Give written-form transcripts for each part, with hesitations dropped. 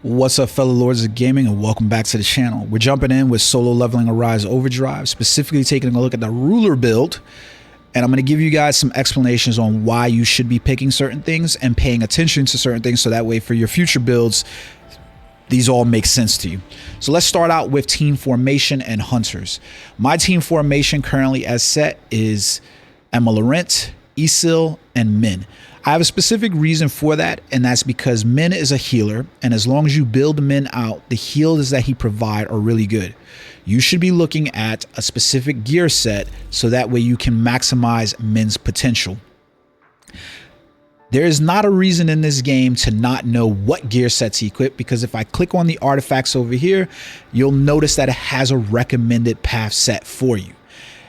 What's up, fellow lords of gaming, and welcome back to the channel. We're jumping in with solo leveling Arise Overdrive, specifically taking a look at the ruler build, and I'm going to give you guys some explanations on why you should be picking certain things and paying attention to certain things, so that way for your future builds these all make sense to you. So let's start out with team formation and hunters. My team formation currently as set is Emma Laurent, Isil, and Min. I have a specific reason for that, and that's because Min is a healer, and as long as you build Min out, the heals that he provides are really good. You should be looking at a specific gear set so that way you can maximize Min's potential. There is not a reason in this game to not know what gear sets he equipped, because if I click on the artifacts over here, you'll notice that it has a recommended path set for you.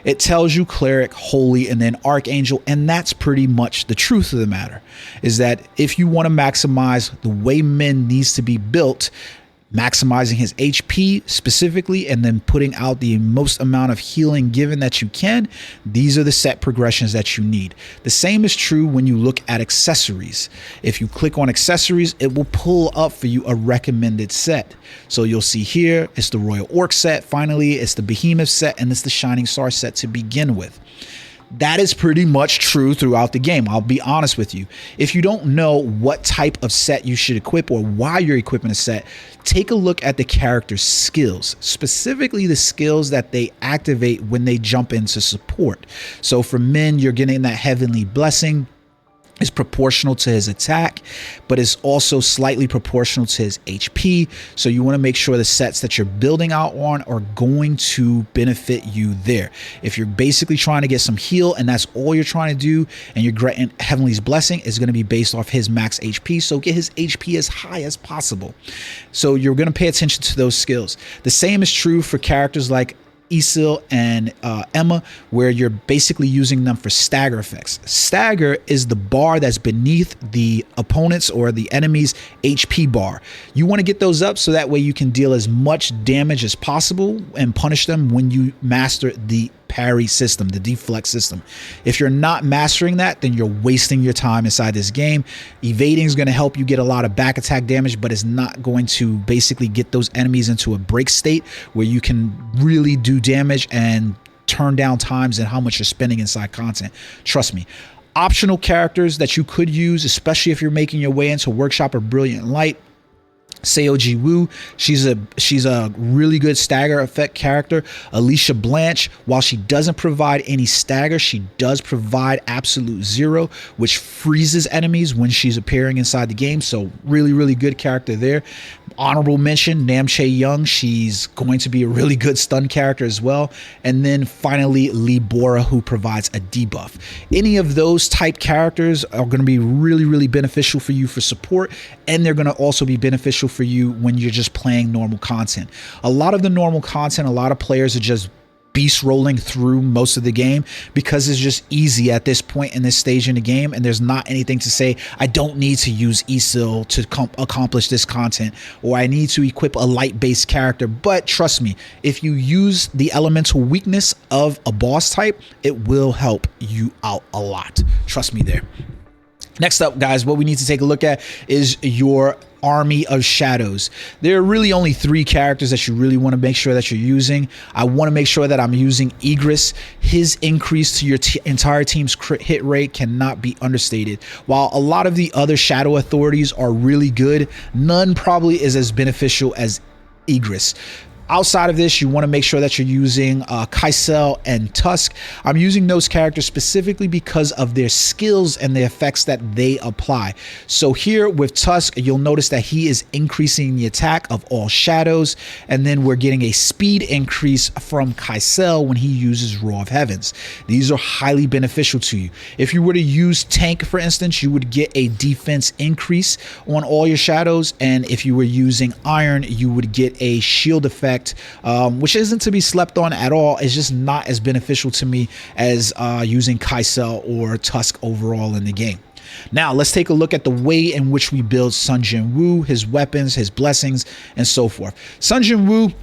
It tells you Cleric, Holy, and then Archangel, and that's pretty much the truth of the matter, is that if you want to maximize the way Min needs to be built, maximizing his HP specifically, and then putting out the most amount of healing given that you can, these are the set progressions that you need. The same is true when you look at accessories. If you click on accessories, it will pull up for you a recommended set. So you'll see here, it's the Royal Orc set, finally it's the Behemoth set, and it's the Shining Star set to begin with. That is pretty much true throughout the game. I'll be honest with you. If you don't know what type of set you should equip or why you're equipping a set, take a look at the character's skills, specifically the skills that they activate when they jump into support. So for Min, you're getting that Heavenly Blessing. Is proportional to his attack, but it's also slightly proportional to his HP. So you want to make sure the sets that you're building out on are going to benefit you there. If you're basically trying to get some heal and that's all you're trying to do, and you're getting Heavenly's Blessing, is going to be based off his max HP. So get his HP as high as possible. So you're going to pay attention to those skills. The same is true for characters like Isil and Emma, where you're basically using them for stagger effects. Stagger is the bar that's beneath the opponent's or the enemy's HP bar. You want to get those up so that way you can deal as much damage as possible and punish them when you master the parry system, the deflect system. If you're not mastering that, then you're wasting your time inside this game. Evading is going to help you get a lot of back attack damage, but it's not going to basically get those enemies into a break state where you can really do damage and turn down times and how much you're spending inside content. Trust me. Optional characters that you could use, especially if you're making your way into Workshop or Brilliant Light. Seoji Woo, she's a really good stagger effect character. Alicia Blanche, while she doesn't provide any stagger, she does provide absolute zero, which freezes enemies when she's appearing inside the game. So really good character there. Honorable mention, Namchae Young, she's going to be a really good stun character as well. And then finally Lee Bora, who provides a debuff. Any of those type characters are going to be really beneficial for you for support, and they're going to also be beneficial for you when you're just playing normal content. A lot of the normal content, a lot of players are just beast rolling through most of the game because it's just easy at this point in this stage in the game, and there's not anything to say I don't need to use Isil to accomplish this content, or I need to equip a light based character. But trust me, if you use the elemental weakness of a boss type, it will help you out a lot. Trust me there. Next up, guys, what we need to take a look at is your army of shadows. There are really only 3 characters that you really want to make sure that you're using. I want to make sure that I'm using Igris. His increase to your entire team's crit hit rate cannot be understated. While a lot of the other shadow authorities are really good, none probably is as beneficial as Igris. Outside of this, you want to make sure that you're using Kaisel and Tusk. I'm using those characters specifically because of their skills and the effects that they apply. So here with Tusk, you'll notice that he is increasing the attack of all shadows, and then we're getting a speed increase from Kaisel when he uses Roar of Heavens. These are highly beneficial to you. If you were to use Tank, for instance, you would get a defense increase on all your shadows, and if you were using Iron, you would get a shield effect, which isn't to be slept on at all. It's just not as beneficial to me as using Kaisel or Tusk overall in the game. Now let's take a look at the way in which we build Sun Jin Woo, his weapons, his blessings, and so forth. Sun Jin Woo,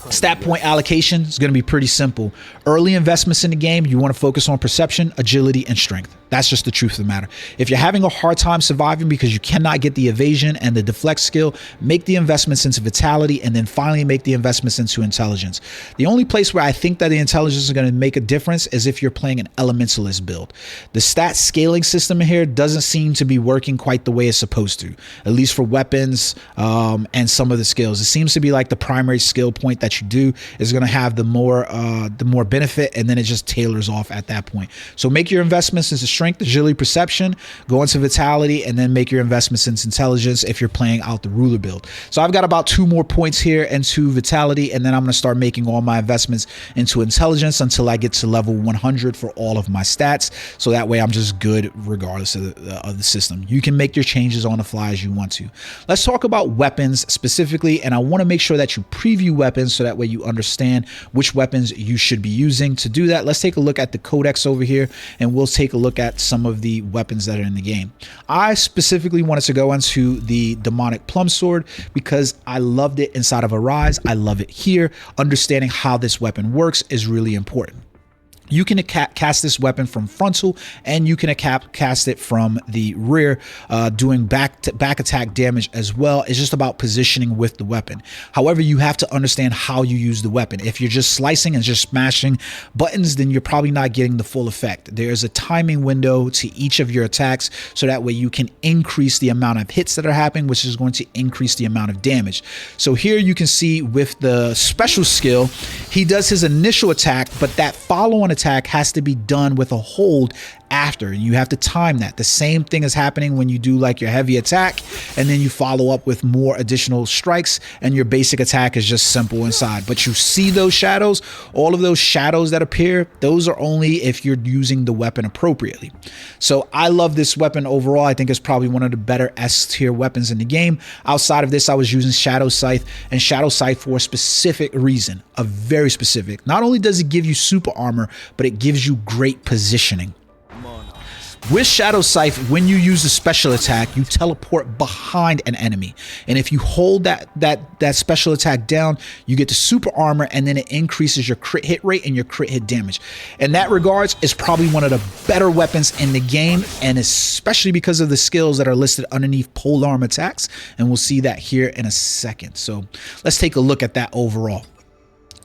Stat point allocation is going to be pretty simple. Early investments in the game, you want to focus on perception, agility, and strength. That's just the truth of the matter. If you're having a hard time surviving because you cannot get the evasion and the deflect skill, make the investments into vitality, and then finally make the investments into intelligence. The only place where I think that the intelligence is going to make a difference is if you're playing an elementalist build. The stat scaling system in here doesn't seem to be working quite the way it's supposed to, at least for weapons and some of the skills. It seems to be like the primary skill point that you do is going to have the more benefit, and then it just tailors off at that point. So make your investments into strength, agility, perception, go into vitality, and then make your investments into intelligence if you're playing out the ruler build. So I've got about 2 more points here into vitality, and then I'm going to start making all my investments into intelligence until I get to level 100 for all of my stats. So that way I'm just good regardless of the system. You can make your changes on the fly as you want to. Let's talk about weapons specifically, and I want to make sure that you preview weapons so that way you understand which weapons you should be using. To do that, let's take a look at the codex over here, and we'll take a look at some of the weapons that are in the game. I specifically wanted to go into the demonic plum sword because I loved it inside of Arise. I love it here. Understanding how this weapon works is really important. You can cast this weapon from frontal, and you can cast it from the rear, doing back attack damage as well. It's just about positioning with the weapon. However, you have to understand how you use the weapon. If you're just slicing and just smashing buttons, then you're probably not getting the full effect. There's a timing window to each of your attacks, so that way you can increase the amount of hits that are happening, which is going to increase the amount of damage. So here you can see with the special skill, he does his initial attack, but that follow-on attack has to be done with a hold after. You have to time that. The same thing is happening when you do like your heavy attack, and then you follow up with more additional strikes, and your basic attack is just simple inside. But you see those shadows, all of those shadows that appear, those are only if you're using the weapon appropriately. So I love this weapon overall. I think it's probably one of the better S tier weapons in the game. Outside of this, I was using Shadow Scythe, and Shadow Scythe for a specific reason, a very specific. Not only does it give you super armor, but it gives you great positioning. With Shadow Scythe, when you use a special attack, you teleport behind an enemy. And if you hold that special attack down, you get the super armor, and then it increases your crit hit rate and your crit hit damage. In that regards, it's probably one of the better weapons in the game, and especially because of the skills that are listed underneath polearm attacks. And we'll see that here in a second. So let's take a look at that overall.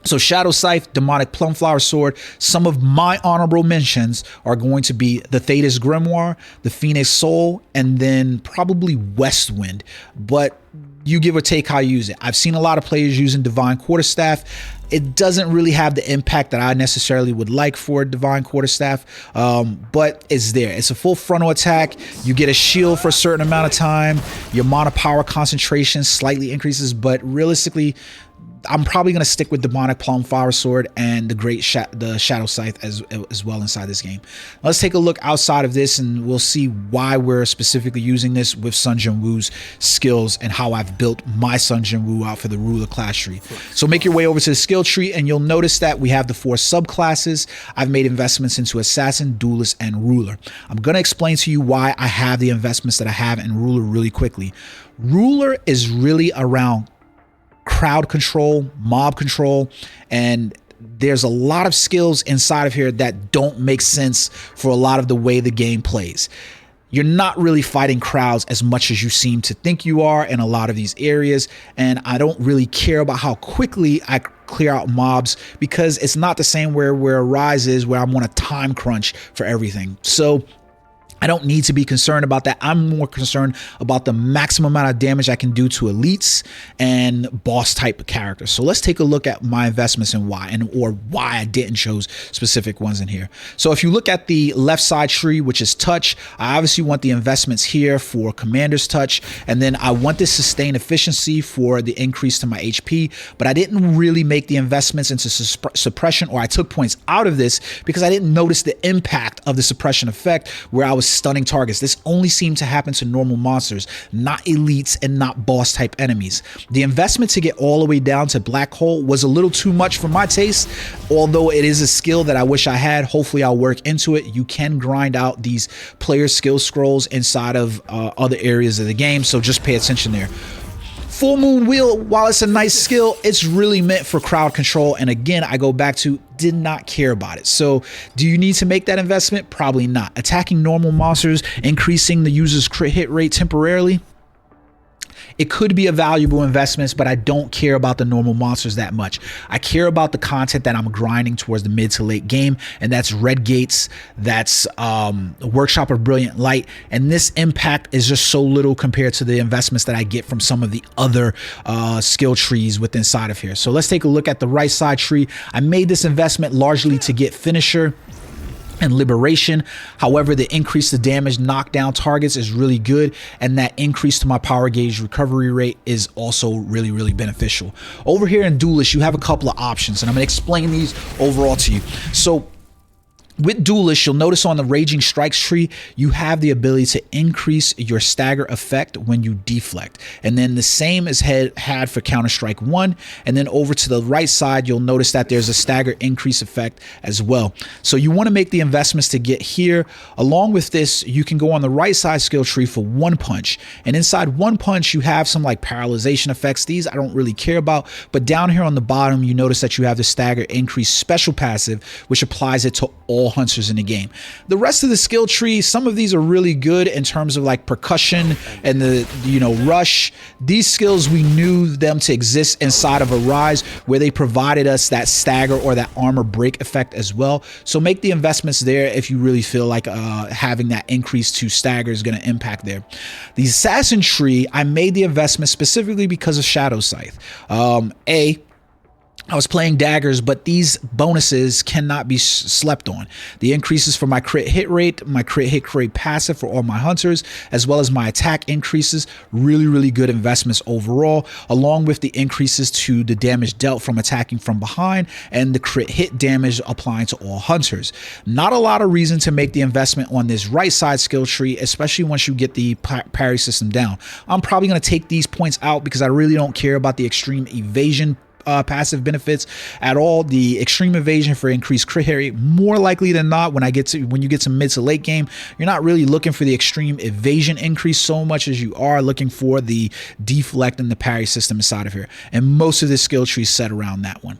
So Shadow Scythe, Demonic Plumflower Sword. Some of my honorable mentions are going to be the Thetis Grimoire, the Phoenix Soul, and then probably Westwind. But you give or take how you use it. I've seen a lot of players using Divine Quarterstaff. It doesn't really have the impact that I necessarily would like for Divine Quarterstaff, but it's there. It's a full frontal attack. You get a shield for a certain amount of time. Your mana power concentration slightly increases, but realistically, I'm probably going to stick with Demonic Plumflower Sword and the Shadow Scythe as well inside this game. Let's take a look outside of this, and we'll see why we're specifically using this with Sun Jin Woo's skills and how I've built my Sun Jin Woo out for the ruler class tree. So make your way over to the skill tree, and you'll notice that we have the 4 subclasses. I've made investments into Assassin, Duelist, and Ruler. I'm going to explain to you why I have the investments that I have in Ruler really quickly. Ruler is really around crowd control, mob control, and there's a lot of skills inside of here that don't make sense for a lot of the way the game plays. You're not really fighting crowds as much as you seem to think you are in a lot of these areas, and I don't really care about how quickly I clear out mobs because it's not the same where Arise is, where I'm on a time crunch for everything. So I don't need to be concerned about that. I'm more concerned about the maximum amount of damage I can do to elites and boss type of characters. So let's take a look at my investments and why, or why I didn't choose specific ones in here. So if you look at the left side tree, which is touch, I obviously want the investments here for commander's touch, and then I want this sustained efficiency for the increase to my HP, but I didn't really make the investments into suppression, or I took points out of this because I didn't notice the impact of the suppression effect where I was stunning targets. This only seemed to happen to normal monsters, not elites and not boss type enemies. The investment to get all the way down to Black Hole was a little too much for my taste, although it is a skill that I wish I had. Hopefully I'll work into it. You can grind out these player skill scrolls inside of other areas of the game, so just pay attention there. Full Moon Wheel, while it's a nice skill, it's really meant for crowd control. And again, I go back to did not care about it. So do you need to make that investment? Probably not. Attacking normal monsters, increasing the user's crit hit rate temporarily, it could be a valuable investment, but I don't care about the normal monsters that much. I care about the content that I'm grinding towards the mid to late game, and that's Red Gates, that's Workshop of Brilliant Light, and this impact is just so little compared to the investments that I get from some of the other skill trees within inside of here. So let's take a look at the right side tree. I made this investment largely to get Finisher and Liberation. However, the increase to damage knockdown targets is really good, and that increase to my power gauge recovery rate is also really beneficial. Over here in Duelist, you have a couple of options, and I'm going to explain these overall to you. So with Duelist, you'll notice on the Raging Strikes tree, you have the ability to increase your stagger effect when you deflect. And then the same is had for Counter-Strike 1. And then over to the right side, you'll notice that there's a stagger increase effect as well. So you want to make the investments to get here. Along with this, you can go on the right side skill tree for One Punch. And inside One Punch, you have some like paralyzation effects. These I don't really care about. But down here on the bottom, you notice that you have the stagger increase special passive, which applies it to all hunters in the game. The rest of the skill tree, some of these are really good in terms of like percussion and the rush. These skills, we knew them to exist inside of Arise, where they provided us that stagger or that armor break effect as well. So make the investments there if you really feel like having that increase to stagger is going to impact there. The assassin tree, I made the investment specifically because of Shadow Scythe. I was playing daggers, but these bonuses cannot be slept on. The increases for my crit hit rate, my crit hit rate passive for all my hunters, as well as my attack increases, really good investments overall, along with the increases to the damage dealt from attacking from behind and the crit hit damage applying to all hunters. Not a lot of reason to make the investment on this right side skill tree, especially once you get the parry system down. I'm probably going to take these points out because I really don't care about the extreme evasion passive benefits at all. The extreme evasion for increased crit hit rate, more likely than not, when you get to mid to late game, you're not really looking for the extreme evasion increase so much as you are looking for the deflect and the parry system inside of here. And most of this skill tree is set around that one.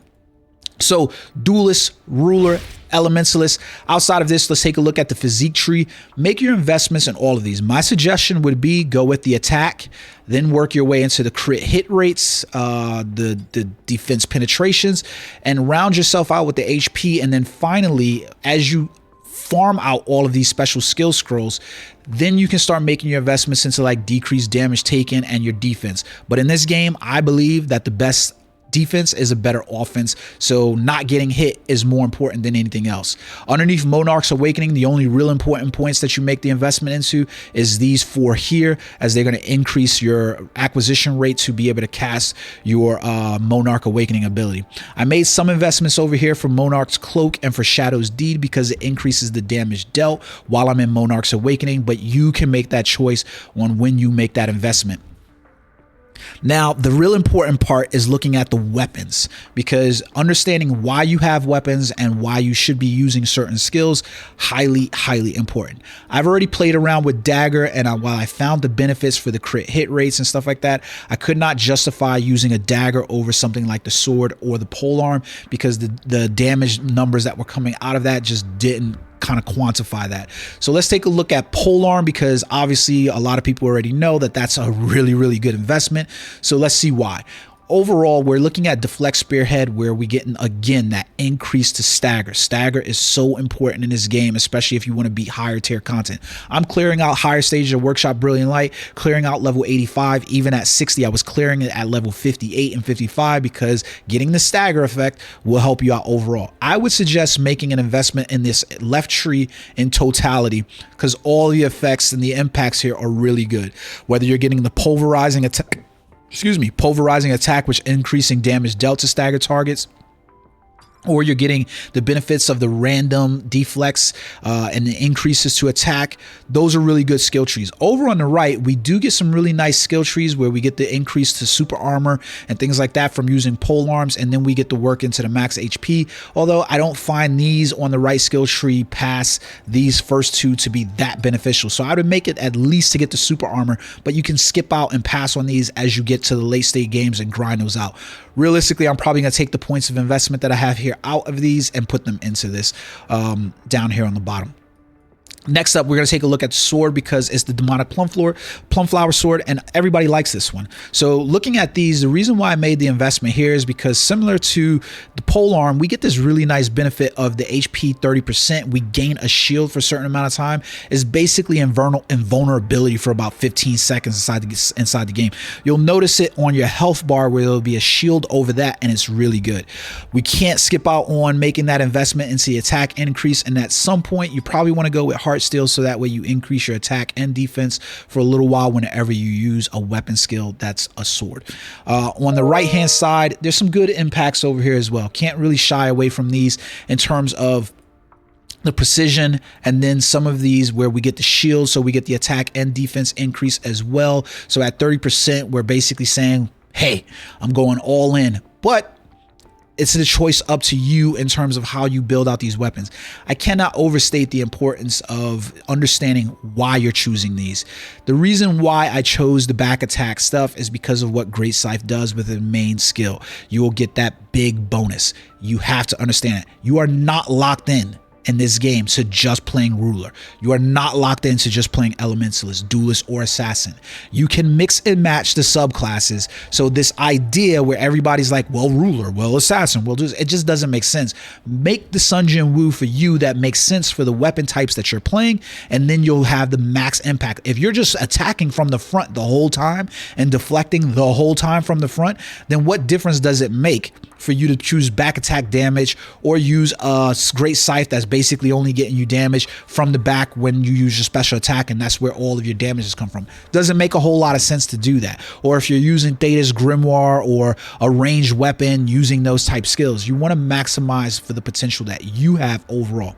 So Duelist, Ruler, Elementalist. Outside of this, let's take a look at the physique tree. Make your investments in all of these. My suggestion would be go with the attack, then work your way into the crit hit rates, the defense penetrations, and round yourself out with the HP. And then finally, as you farm out all of these special skill scrolls, then you can start making your investments into like decreased damage taken and your defense. But in this game, I believe that the best defense is a better offense, so not getting hit is more important than anything else. Underneath Monarch's Awakening, the only real important points that you make the investment into is these four here, as they're going to increase your acquisition rate to be able to cast your Monarch Awakening ability. I made some investments over here for Monarch's Cloak and for Shadow's Deed because it increases the damage dealt while I'm in Monarch's Awakening, but you can make that choice on when you make that investment. Now, the real important part is looking at the weapons, because understanding why you have weapons and why you should be using certain skills, highly important. I've already played around with Dagger, and while I found the benefits for the crit hit rates and stuff like that, I could not justify using a Dagger over something like the Sword or the Polearm because the damage numbers that were coming out of that just didn't kind of quantify that. So let's take a look at Polearm, because obviously a lot of people already know that that's a really good investment. So let's see why. Overall, we're looking at Deflect Spearhead, where we get, again, that increase to stagger. Stagger is so important in this game, especially if you want to beat higher tier content. I'm clearing out higher stages of Workshop Brilliant Light, clearing out level 85. Even at 60, I was clearing it at level 58 and 55 because getting the stagger effect will help you out overall. I would suggest making an investment in this left tree in totality, because all the effects and the impacts here are really good. Whether you're getting the pulverizing attack, which increasing damage dealt to stagger targets, or you're getting the benefits of the random deflects and the increases to attack. Those are really good skill trees. Over on the right, we do get some really nice skill trees where we get the increase to super armor and things like that from using pole arms, and then we get to work into the max HP. Although I don't find these on the right skill tree past these first two to be that beneficial. So I would make it at least to get the super armor, but you can skip out and pass on these as you get to the late stage games and grind those out. Realistically, I'm probably going to take the points of investment that I have here out of these and put them into this down here on the bottom. Next up, we're going to take a look at the sword because it's the demonic plum flower sword, and everybody likes this one. So looking at these, the reason why I made the investment here is because similar to the pole arm, we get this really nice benefit of the HP 30%. We gain a shield for a certain amount of time. It's basically invulnerability for about 15 seconds inside the game. You'll notice it on your health bar where there'll be a shield over that, and it's really good. We can't skip out on making that investment into the attack increase, and at some point you probably want to go with heart steal, so that way you increase your attack and defense for a little while whenever you use a weapon skill that's a sword. On the right hand side, there's some good impacts over here as well. Can't really shy away from these in terms of the precision, and then some of these where we get the shield, so we get the attack and defense increase as well. So at 30%, we're basically saying, hey, I'm going all in, but it's the choice up to you in terms of how you build out these weapons. I cannot overstate the importance of understanding why you're choosing these. The reason why I chose the back attack stuff is because of what Great Scythe does with the main skill. You will get that big bonus. You have to understand it. You are not locked in this game to just playing ruler. You are not locked into just playing elementalist, duelist, or assassin. You can mix and match the subclasses. So this idea where everybody's like, well, ruler, well, assassin, well, it just doesn't make sense. Make the Sun Jin Woo for you that makes sense for the weapon types that you're playing, and then you'll have the max impact. If you're just attacking from the front the whole time and deflecting the whole time from the front, then what difference does it make for you to choose back attack damage or use a Great Scythe that's basically only getting you damage from the back when you use your special attack, and that's where all of your damages come from? Doesn't make a whole lot of sense to do that. Or if you're using Theta's Grimoire or a ranged weapon using those type skills, you want to maximize for the potential that you have overall.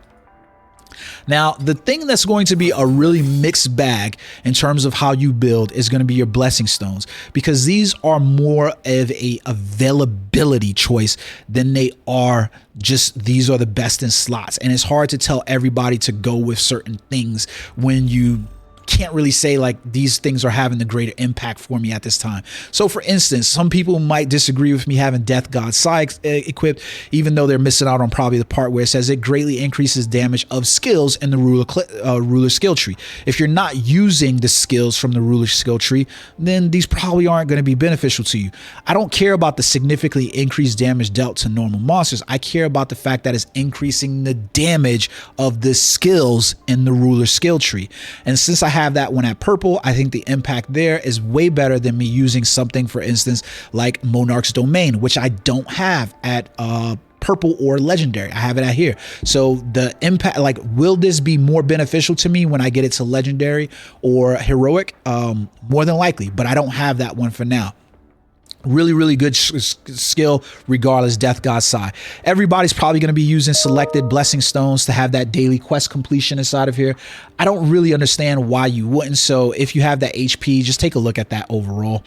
Now, the thing that's going to be a really mixed bag in terms of how you build is going to be your blessing stones, because these are more of a availability choice than they are just these are the best in slots. And it's hard to tell everybody to go with certain things when you can't really say like these things are having the greater impact for me at this time. So for instance, some people might disagree with me having Death God Sai equipped, even though they're missing out on probably the part where it says it greatly increases damage of skills in the ruler skill tree. If you're not using the skills from the ruler skill tree, then these probably aren't going to be beneficial to you. I don't care about the significantly increased damage dealt to normal monsters. I care about the fact that it's increasing the damage of the skills in the ruler skill tree. And since I have that one at purple, I think the impact there is way better than me using something, for instance, like Monarch's Domain, which I don't have at purple or legendary. I have it out here. So the impact, like, will this be more beneficial to me when I get it to legendary or heroic? More than likely, but I don't have that one for now. Really good skill regardless. Death God Sai. Everybody's probably going to be using selected blessing stones to have that daily quest completion inside of here. I don't really understand why you wouldn't. So if you have that HP, just take a look at that overall.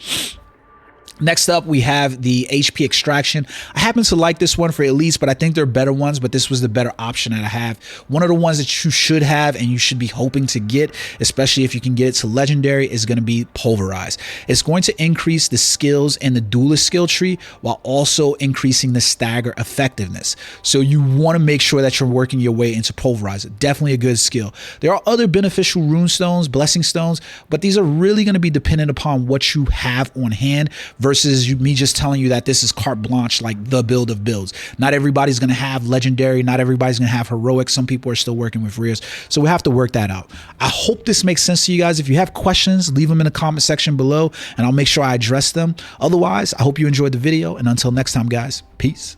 Next up, we have the HP extraction. I happen to like this one for elites, but I think there are better ones, but this was the better option that I have. One of the ones that you should have and you should be hoping to get, especially if you can get it to legendary, is going to be pulverize. It's going to increase the skills in the duelist skill tree while also increasing the stagger effectiveness. So you want to make sure that you're working your way into pulverize. Definitely a good skill. There are other beneficial rune stones, blessing stones, but these are really going to be dependent upon what you have on hand versus me just telling you that this is carte blanche, like the build of builds. Not everybody's going to have legendary. Not everybody's going to have heroic. Some people are still working with rares. So we have to work that out. I hope this makes sense to you guys. If you have questions, leave them in the comment section below and I'll make sure I address them. Otherwise, I hope you enjoyed the video. And until next time, guys, peace.